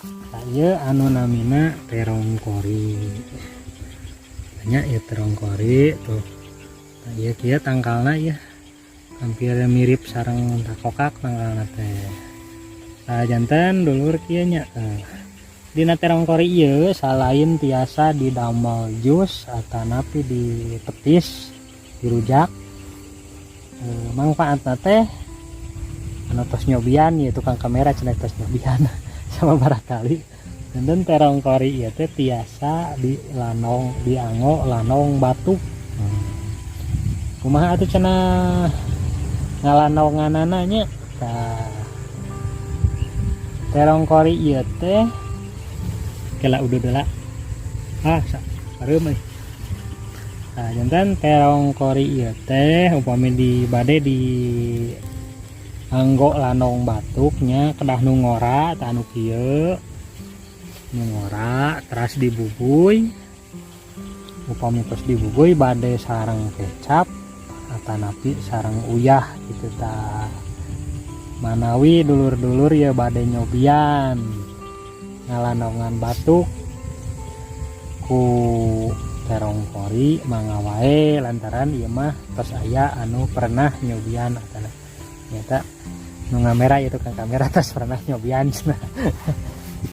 Saya anu namina terong kori. Banyak ya terong kori tuh. Nah, ya kia tangkalna ya hampir mirip sarang takokak tangkalna teh. Nah, jantan dulur kieu nya. Dina terong kori ieu salain tiasa didamel jus atanapi dipetis, dirujak. Manfaatna teh anu tos nyobian ya tukang kamera cenah tos nyobian sama barangkali. Dan terong kori ieu teh tiasa dilanong diango lanong batuk. Kumaha atuh cenah ngalanonganana nya? Terong kori ieu teh kela udah dela. Sareum euy. Nah, jantan terong kori ieu teh upami di bade di anggo lanong batuknya kedah nu ngora tah anu kieu nu ngora teras dibubuy. Upami tos dibubuy bade sareng kecap atanapi sareng uyah gitu tah. Manawi dulur-dulur ya bade nyobian ngalanongan batuk ku terong kori mangga wae lantaran ieu mah tos aya anu pernah nyobian atana nyata nu ngamera itu kan kamera tos pernah nyobian cenah.